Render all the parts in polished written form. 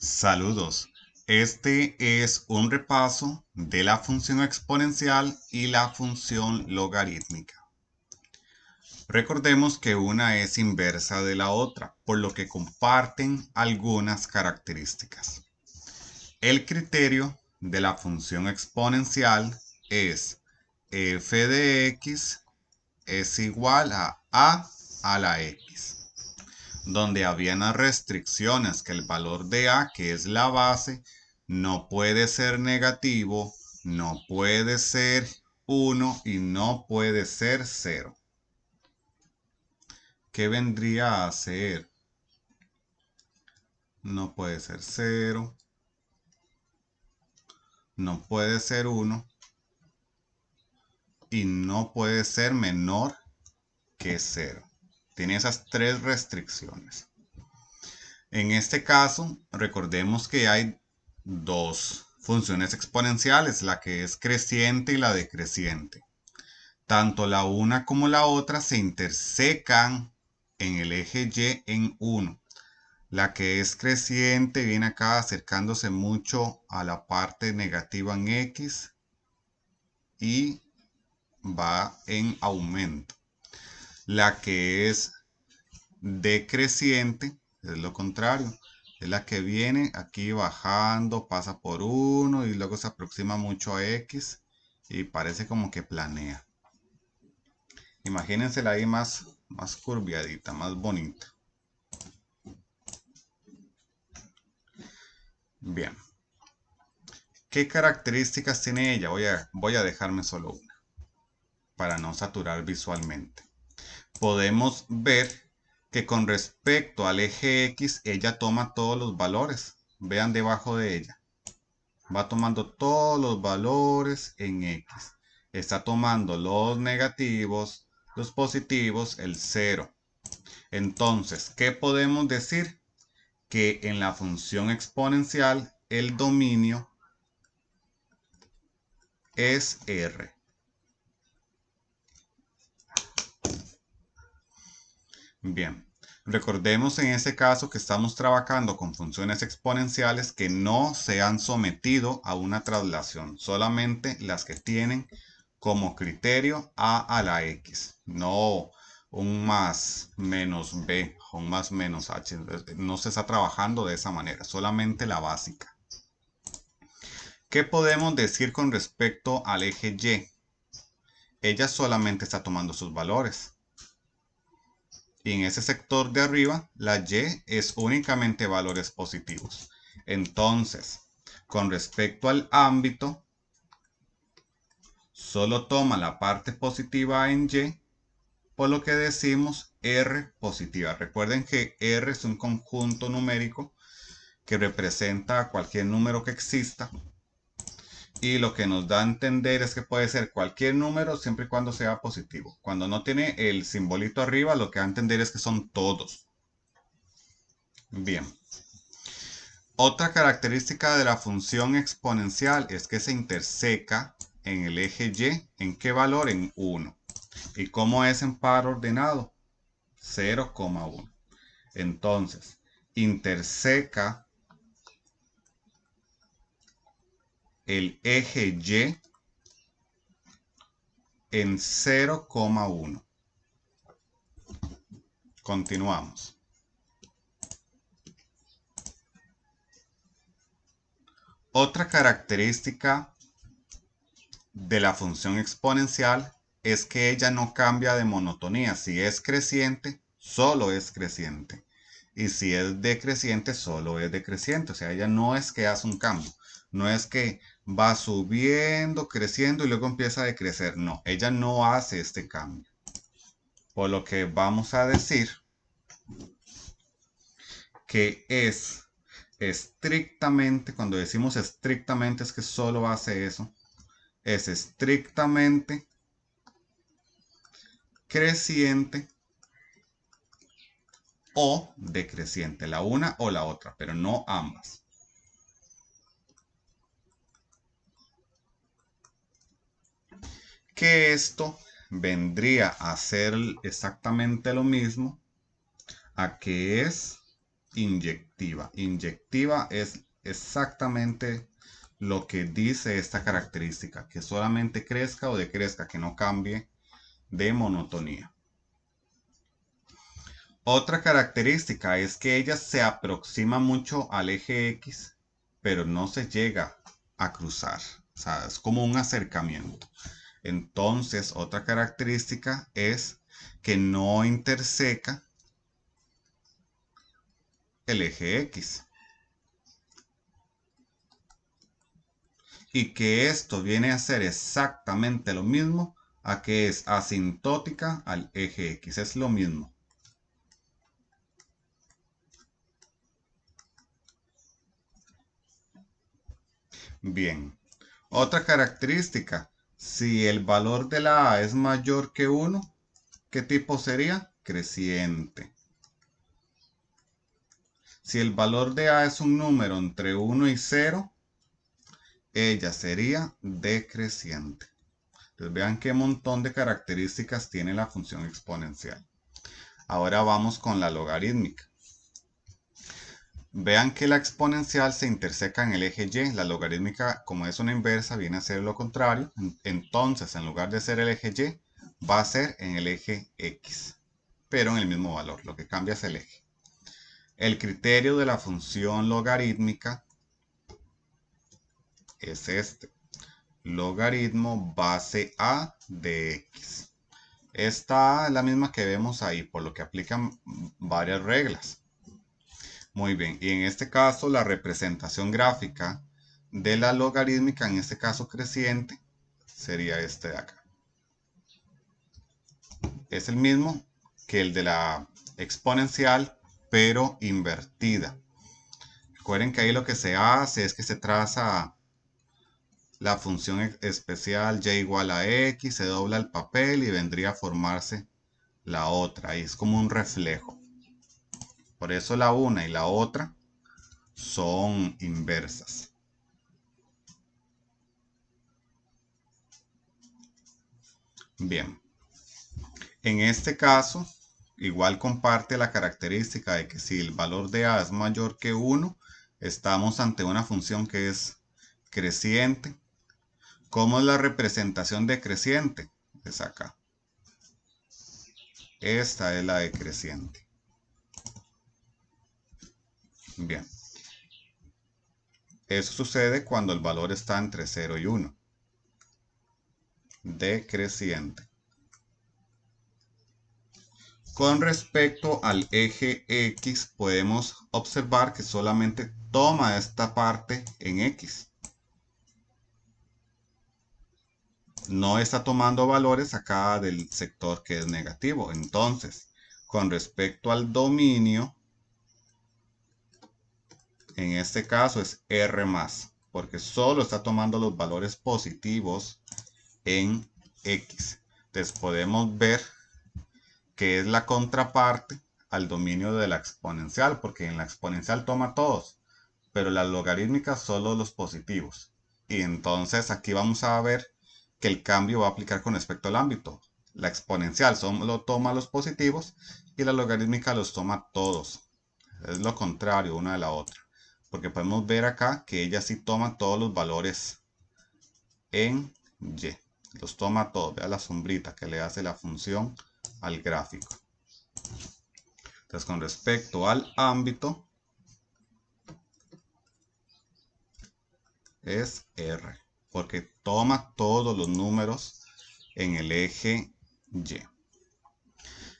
Saludos. Este es un repaso de la función exponencial y la función logarítmica. Recordemos que una es inversa de la otra, por lo que comparten algunas características. El criterio de la función exponencial es f de x es igual a la x, donde había unas restricciones que el valor de a, que es la base, no puede ser negativo, no puede ser 1 y no puede ser 0. ¿Qué vendría a ser? No puede ser 0, no puede ser 1 y no puede ser menor que 0. Tiene esas tres restricciones. En este caso, recordemos que hay dos funciones exponenciales, la que es creciente y la decreciente. Tanto la una como la otra se intersecan en el eje Y en 1. La que es creciente viene acá acercándose mucho a la parte negativa en X y va en aumento. La que es decreciente es lo contrario. Es la que viene aquí bajando, pasa por 1 y luego se aproxima mucho a X y parece como que planea. Imagínensela ahí más curviadita, más bonita. Bien. ¿Qué características tiene ella? Voy a dejarme solo una para no saturar visualmente. Podemos ver que con respecto al eje X, ella toma todos los valores. Vean debajo de ella. Va tomando todos los valores en X. Está tomando los negativos, los positivos, el 0. Entonces, ¿qué podemos decir? Que en la función exponencial el dominio es R. Bien, recordemos en este caso que estamos trabajando con funciones exponenciales que no se han sometido a una traslación, solamente las que tienen como criterio a la x, no un más menos b, un más menos h, no se está trabajando de esa manera, solamente la básica. ¿Qué podemos decir con respecto al eje y? Ella solamente está tomando sus valores. Y en ese sector de arriba, la y es únicamente valores positivos. Entonces, con respecto al ámbito, solo toma la parte positiva en y, por lo que decimos R positiva. Recuerden que R es un conjunto numérico que representa cualquier número que exista. Y lo que nos da a entender es que puede ser cualquier número siempre y cuando sea positivo. Cuando no tiene el simbolito arriba, lo que da a entender es que son todos. Bien. Otra característica de la función exponencial es que se interseca en el eje Y. ¿En qué valor? En 1. ¿Y cómo es en par ordenado? 0,1. Entonces, interseca el eje Y en 0,1. Continuamos. Otra característica de la función exponencial es que ella no cambia de monotonía. Si es creciente, solo es creciente. Y si es decreciente, solo es decreciente. O sea, ella no es que hace un cambio. No es que va subiendo, creciendo y luego empieza a decrecer. No, ella no hace este cambio. Por lo que vamos a decir que es estrictamente, cuando decimos estrictamente es que solo hace eso, es estrictamente creciente o decreciente, la una o la otra, pero no ambas. Que esto vendría a ser exactamente lo mismo a que es inyectiva. Inyectiva es exactamente lo que dice esta característica, que solamente crezca o decrezca, que no cambie de monotonía. Otra característica es que ella se aproxima mucho al eje X, pero no se llega a cruzar. O sea, es como un acercamiento. Entonces, otra característica es que no interseca el eje X. Y que esto viene a ser exactamente lo mismo a que es asintótica al eje X. Es lo mismo. Bien. Otra característica. Si el valor de la A es mayor que 1, ¿qué tipo sería? Creciente. Si el valor de A es un número entre 1 y 0, ella sería decreciente. Entonces vean qué montón de características tiene la función exponencial. Ahora vamos con la logarítmica. Vean que la exponencial se interseca en el eje Y. La logarítmica, como es una inversa, viene a ser lo contrario. Entonces, en lugar de ser el eje Y, va a ser en el eje X, pero en el mismo valor. Lo que cambia es el eje. El criterio de la función logarítmica es este. Logaritmo base A de X. Esta A es la misma que vemos ahí, por lo que aplican varias reglas. Muy bien, y en este caso la representación gráfica de la logarítmica, en este caso creciente, sería este de acá. Es el mismo que el de la exponencial, pero invertida. Recuerden que ahí lo que se hace es que se traza la función especial y igual a x, se dobla el papel y vendría a formarse la otra. Y es como un reflejo. Por eso la una y la otra son inversas. Bien. En este caso, igual comparte la característica de que si el valor de A es mayor que 1, estamos ante una función que es creciente. ¿Cómo es la representación de creciente? Es acá. Esta es la de creciente. Bien. Eso sucede cuando el valor está entre 0 y 1. Decreciente. Con respecto al eje X, podemos observar que solamente toma esta parte en X. No está tomando valores acá del sector que es negativo. Entonces, con respecto al dominio, en este caso es R más, porque solo está tomando los valores positivos en X. Entonces podemos ver que es la contraparte al dominio de la exponencial, porque en la exponencial toma todos, pero la logarítmica solo los positivos. Y entonces aquí vamos a ver que el cambio va a aplicar con respecto al ámbito. La exponencial solo toma los positivos y la logarítmica los toma todos. Es lo contrario una de la otra. Porque podemos ver acá que ella sí toma todos los valores en Y. Los toma todos. Vea la sombrita que le hace la función al gráfico. Entonces, con respecto al ámbito, es R, porque toma todos los números en el eje Y.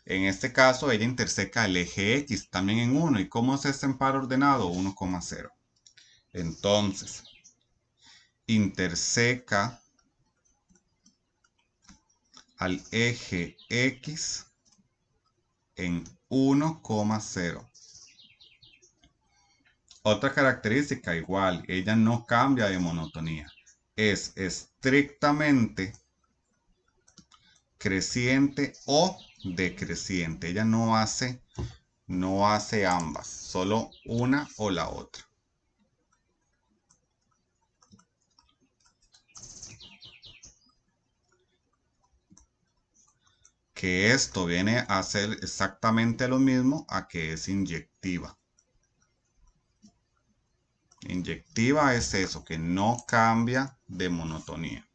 En este caso, ella interseca el eje X también en 1. ¿Y cómo es este en par ordenado? 1,0. Entonces, interseca al eje X en 1,0. Otra característica igual, ella no cambia de monotonía. Es estrictamente creciente o decreciente. Ella no hace ambas, solo una o la otra. Que esto viene a ser exactamente lo mismo a que es inyectiva. Inyectiva es eso, que no cambia de monotonía.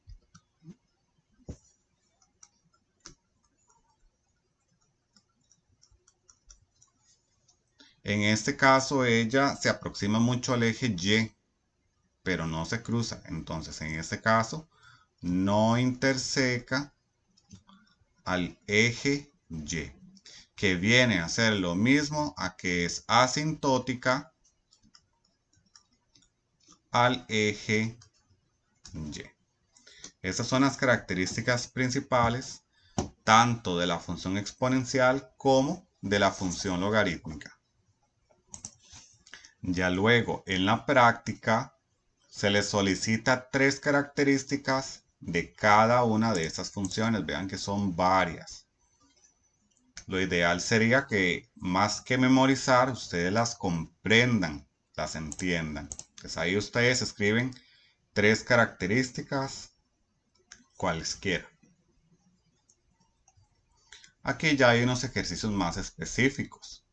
En este caso ella se aproxima mucho al eje Y, pero no se cruza. Entonces en este caso no interseca al eje Y, que viene a ser lo mismo a que es asintótica al eje Y. Esas son las características principales tanto de la función exponencial como de la función logarítmica. Ya luego en la práctica se les solicita 3 características de cada una de esas funciones. Vean que son varias. Lo ideal sería que más que memorizar, ustedes las comprendan, las entiendan. Pues ahí ustedes escriben 3 características cualesquiera. Aquí ya hay unos ejercicios más específicos.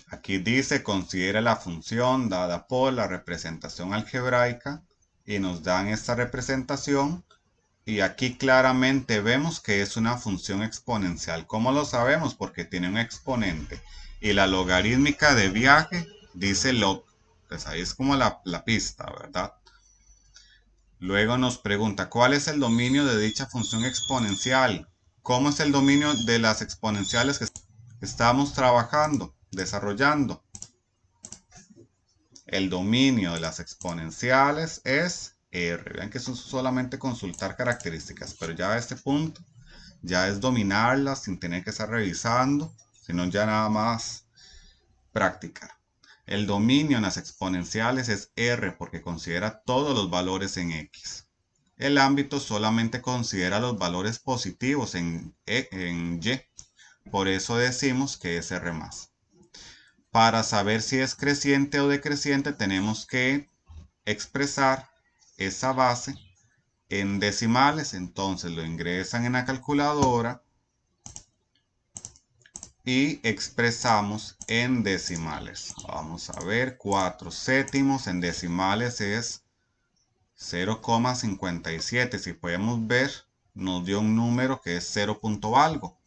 Aquí dice, considera la función dada por la representación algebraica y nos dan esta representación. Y aquí claramente vemos que es una función exponencial. ¿Cómo lo sabemos? Porque tiene un exponente. Y la logarítmica de viaje dice log. Pues ahí es como la pista, ¿verdad? Luego nos pregunta, ¿cuál es el dominio de dicha función exponencial? ¿Cómo es el dominio de las exponenciales que estamos trabajando, desarrollando? El dominio de las exponenciales es R. Vean que eso es solamente consultar características, pero ya a este punto ya es dominarlas sin tener que estar revisando, sino ya nada más practicar. El dominio en las exponenciales es R porque considera todos los valores en X. El ámbito solamente considera los valores positivos en Y. Por eso decimos que es R+. Para saber si es creciente o decreciente tenemos que expresar esa base en decimales. Entonces lo ingresan en la calculadora y expresamos en decimales. Vamos a ver, 4 séptimos en decimales es 0,57. Si podemos ver, nos dio un número que es 0 punto algo.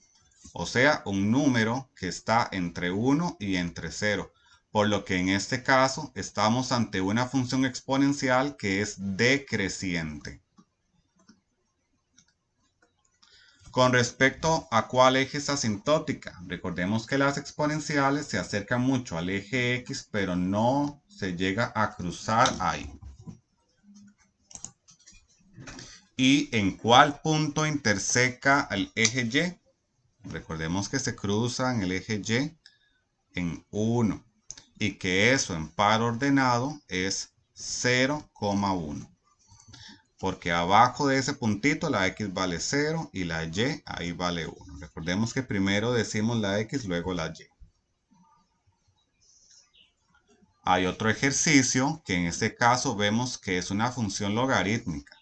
O sea, un número que está entre 1 y entre 0. Por lo que en este caso estamos ante una función exponencial que es decreciente. Con respecto a cuál eje es asintótica, recordemos que las exponenciales se acercan mucho al eje X, pero no se llega a cruzar ahí. ¿Y en cuál punto interseca el eje Y? Recordemos que se cruza en el eje Y en 1 y que eso en par ordenado es 0,1. Porque abajo de ese puntito la X vale 0 y la Y ahí vale 1. Recordemos que primero decimos la X, luego la Y. Hay otro ejercicio que en este caso vemos que es una función logarítmica.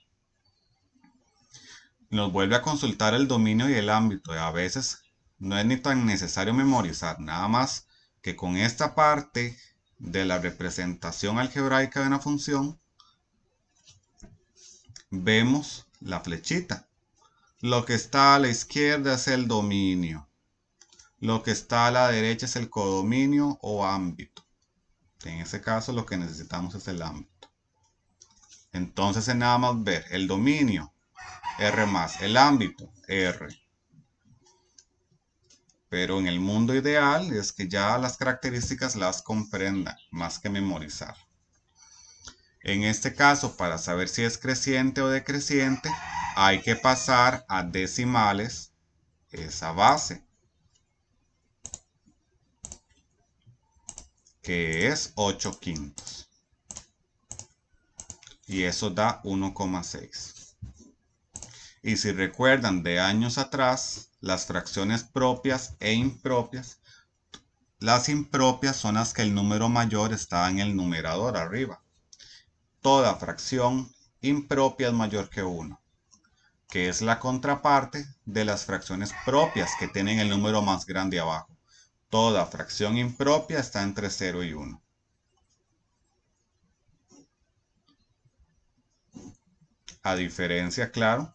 Nos vuelve a consultar el dominio y el ámbito. A veces no es ni tan necesario memorizar, nada más que con esta parte de la representación algebraica de una función vemos la flechita. Lo que está a la izquierda es el dominio. Lo que está a la derecha es el codominio o ámbito. En ese caso lo que necesitamos es el ámbito. Entonces es nada más ver el dominio, R+, el ámbito, R. Pero en el mundo ideal es que ya las características las comprendan, más que memorizar. En este caso, para saber si es creciente o decreciente, hay que pasar a decimales esa base, que es 8 quintos. Y eso da 1,6. Y si recuerdan de años atrás, las fracciones propias e impropias, las impropias son las que el número mayor está en el numerador arriba. Toda fracción impropia es mayor que 1, que es la contraparte de las fracciones propias que tienen el número más grande abajo. Toda fracción impropia está entre 0 y 1. A diferencia, claro,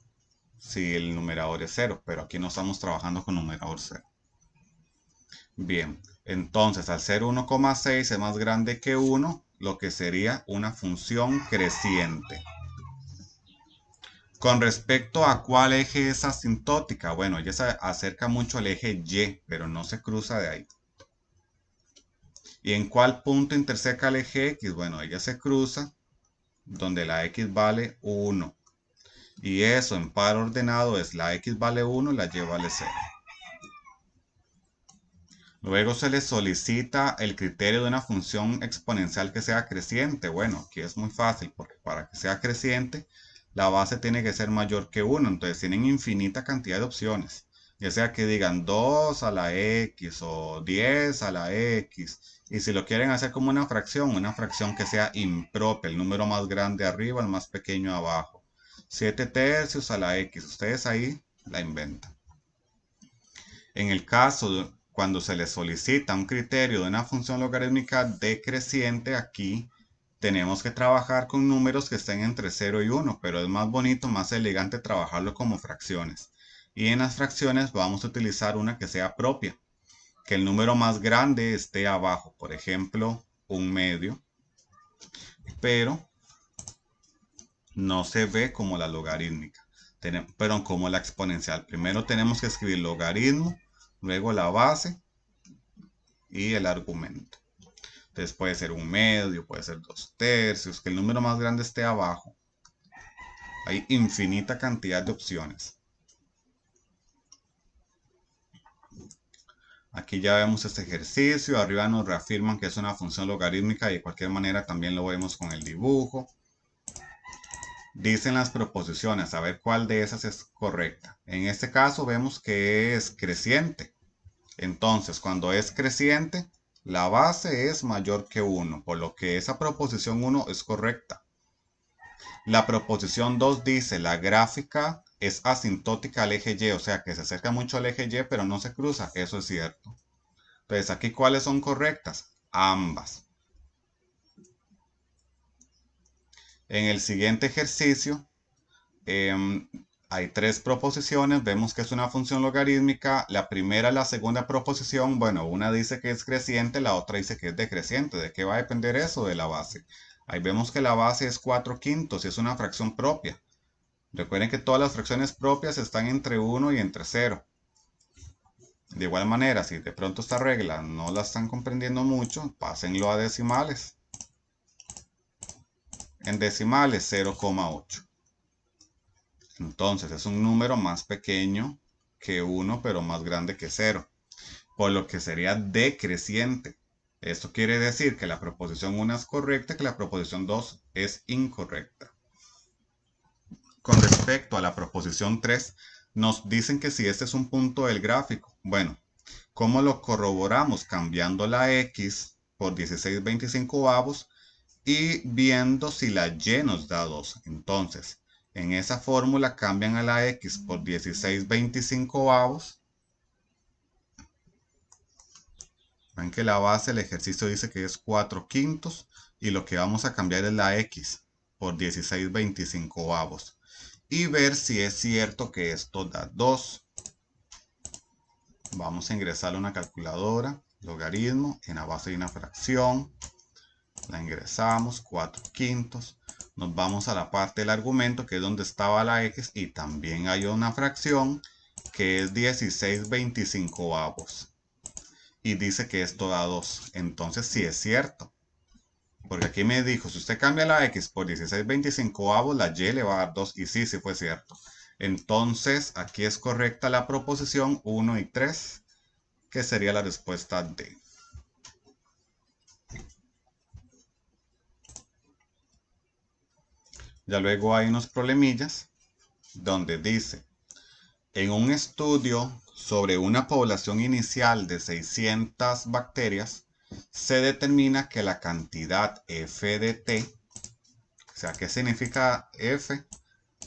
si el numerador es 0, pero aquí no estamos trabajando con numerador 0. Bien, entonces al ser 1,6 es más grande que 1, lo que sería una función creciente. Con respecto a cuál eje es asintótica, bueno, ella se acerca mucho al eje Y, pero no se cruza de ahí. ¿Y en cuál punto interseca el eje X? Bueno, ella se cruza donde la X vale 1. Y eso en par ordenado es la X vale 1 y la Y vale 0. Luego se le solicita el criterio de una función exponencial que sea creciente. Bueno, aquí es muy fácil porque para que sea creciente la base tiene que ser mayor que 1. Entonces tienen infinita cantidad de opciones. Ya sea que digan 2 a la X o 10 a la X. Y si lo quieren hacer como una fracción que sea impropia. El número más grande arriba, el más pequeño abajo. 7 tercios a la X. Ustedes ahí la inventan. En el caso cuando se le solicita un criterio de una función logarítmica decreciente, aquí tenemos que trabajar con números que estén entre 0 y 1, pero es más bonito, más elegante trabajarlo como fracciones. Y en las fracciones vamos a utilizar una que sea propia, que el número más grande esté abajo, por ejemplo, 1/2, pero no se ve como la logarítmica, pero como la exponencial. Primero tenemos que escribir logaritmo, luego la base y el argumento. Entonces puede ser 1/2, puede ser 2 tercios, que el número más grande esté abajo. Hay infinita cantidad de opciones. Aquí ya vemos este ejercicio, arriba nos reafirman que es una función logarítmica y de cualquier manera también lo vemos con el dibujo. Dicen las proposiciones, a ver cuál de esas es correcta. En este caso vemos que es creciente. Entonces, cuando es creciente, la base es mayor que 1, por lo que esa proposición 1 es correcta. La proposición 2 dice, la gráfica es asintótica al eje Y, o sea que se acerca mucho al eje Y, pero no se cruza. Eso es cierto. Entonces, aquí, ¿cuáles son correctas? Ambas. En el siguiente ejercicio, hay 3 proposiciones. Vemos que es una función logarítmica. La primera y la segunda proposición, bueno, una dice que es creciente, la otra dice que es decreciente. ¿De qué va a depender eso? De la base. Ahí vemos que la base es 4/5 y es una fracción propia. Recuerden que todas las fracciones propias están entre 1 y entre 0. De igual manera, si de pronto esta regla no la están comprendiendo mucho, pásenlo a decimales. En decimales 0,8. Entonces es un número más pequeño que 1, pero más grande que 0. Por lo que sería decreciente. Esto quiere decir que la proposición 1 es correcta y que la proposición 2 es incorrecta. Con respecto a la proposición 3, nos dicen que si este es un punto del gráfico. Bueno, ¿cómo lo corroboramos? Cambiando la X por 16/25 y viendo si la Y nos da 2. Entonces, en esa fórmula cambian a la X por 16/25. Ven que la base del ejercicio dice que es 4/5 y lo que vamos a cambiar es la X por 16/25 y ver si es cierto que esto da 2. Vamos a ingresar a una calculadora, logaritmo, en la base de una fracción, la ingresamos, 4/5, nos vamos a la parte del argumento que es donde estaba la X y también hay una fracción que es 16/25 y dice que esto da 2, entonces sí es cierto. Porque aquí me dijo, si usted cambia la X por 16/25, la Y le va a dar 2. Y sí, sí fue cierto. Entonces, aquí es correcta la proposición 1 y 3, que sería la respuesta D. Ya luego hay unos problemillas donde dice, en un estudio sobre una población inicial de 600 bacterias, se determina que la cantidad F de T, o sea, ¿qué significa F?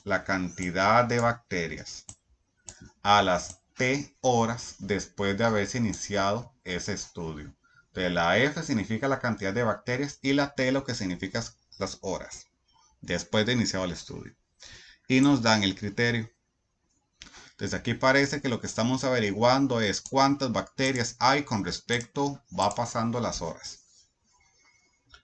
La cantidad de bacterias a las T horas después de haberse iniciado ese estudio. Entonces, la F significa la cantidad de bacterias y la T lo que significa las horas después de iniciado el estudio. y nos dan el criterio. Entonces aquí parece que lo que estamos averiguando es cuántas bacterias hay con respecto va pasando las horas.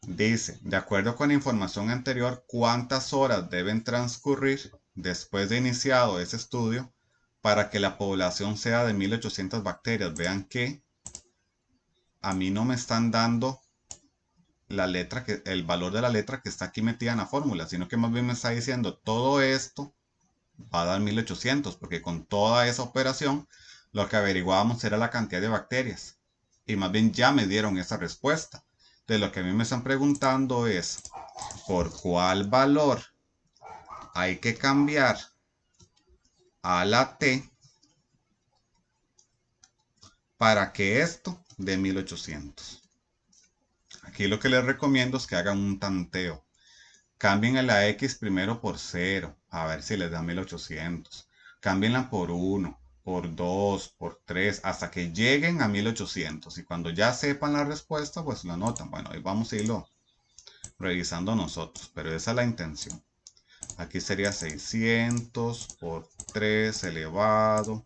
Dice, de acuerdo con la información anterior, cuántas horas deben transcurrir después de iniciado ese estudio para que la población sea de 1800 bacterias. Vean que a mí no me están dando la letra el valor de la letra que está aquí metida en la fórmula, sino que más bien me está diciendo todo esto va a dar 1800, porque con toda esa operación lo que averiguábamos era la cantidad de bacterias. Y más bien ya me dieron esa respuesta. De lo que a mí me están preguntando es, ¿por cuál valor hay que cambiar a la T para que esto dé 1800? Aquí lo que les recomiendo es que hagan un tanteo. Cambien a la X primero por 0, a ver si les da 1800. Cámbienla por 1, por 2, por 3, hasta que lleguen a 1800. Y cuando ya sepan la respuesta, pues lo anotan. Bueno, ahí vamos a irlo revisando nosotros, pero esa es la intención. Aquí sería 600 por 3 elevado.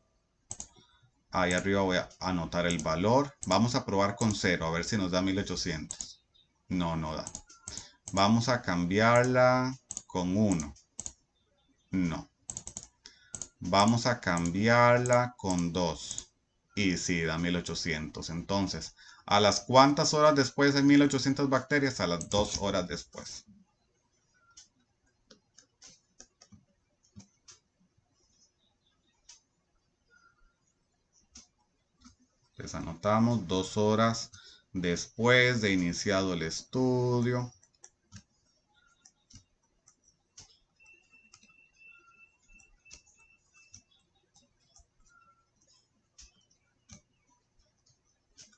Ahí arriba voy a anotar el valor. Vamos a probar con 0, a ver si nos da 1800. No, no da. Vamos a cambiarla con 1. No. Vamos a cambiarla con 2. Y sí, da 1800. Entonces, ¿a las cuántas horas después de 1800 bacterias? A las 2 horas después. Entonces anotamos 2 horas después de iniciado el estudio.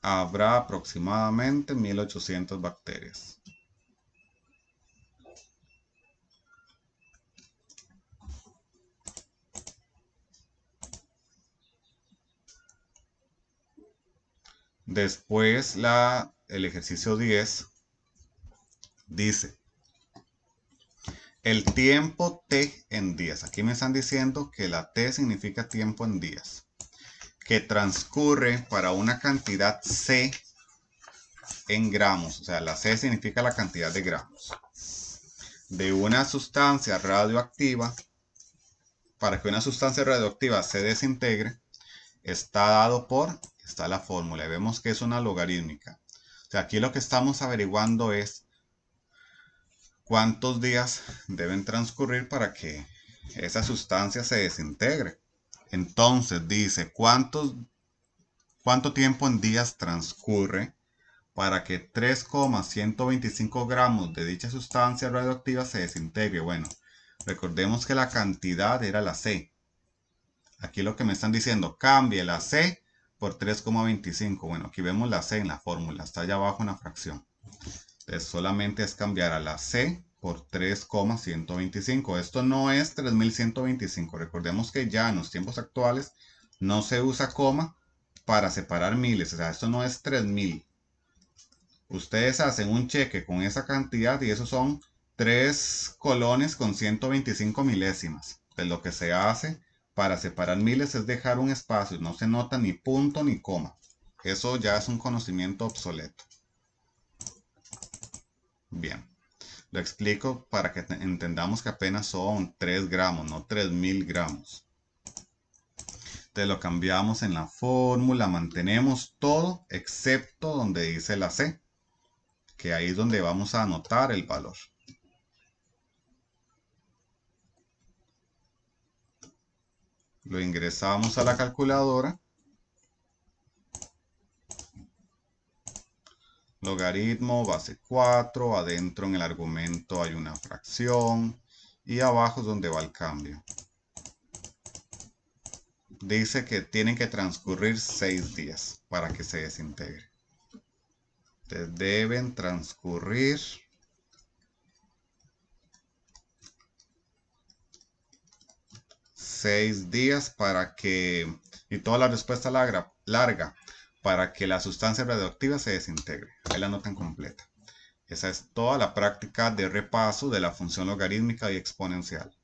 Habrá aproximadamente 1800 bacterias. Después el ejercicio 10 dice, el tiempo T en días. Aquí me están diciendo que la T significa tiempo en días, que transcurre para una cantidad C en gramos. O sea, la C significa la cantidad de gramos de una sustancia radioactiva. Para que una sustancia radioactiva se desintegre, está dado por, está la fórmula, y vemos que es una logarítmica. O sea, aquí lo que estamos averiguando es cuántos días deben transcurrir para que esa sustancia se desintegre. Entonces dice, ¿cuánto tiempo en días transcurre para que 3,125 gramos de dicha sustancia radioactiva se desintegre? Bueno, recordemos que la cantidad era la C. Aquí lo que me están diciendo, cambie la C por 3,25. Bueno, aquí vemos la C en la fórmula, está allá abajo en la fracción. Entonces solamente es cambiar a la C por 3,125. Esto no es 3125. Recordemos que ya en los tiempos actuales no se usa coma para separar miles. O sea, esto no es 3000. Ustedes hacen un cheque con esa cantidad y esos son 3 colones con 125 milésimas. Entonces lo que se hace para separar miles es dejar un espacio. No se nota ni punto ni coma. Eso ya es un conocimiento obsoleto. Bien. Lo explico para que entendamos que apenas son 3 gramos, no 3000 gramos. Entonces lo cambiamos en la fórmula, mantenemos todo excepto donde dice la C, que ahí es donde vamos a anotar el valor. Lo ingresamos a la calculadora. Logaritmo base 4, adentro en el argumento hay una fracción y abajo es donde va el cambio. Dice que tienen que transcurrir 6 días para que se desintegre. Entonces deben transcurrir 6 días para que, y toda la respuesta larga, para que la sustancia radioactiva se desintegre. Ahí la notan completa. Esa es toda la práctica de repaso de la función logarítmica y exponencial.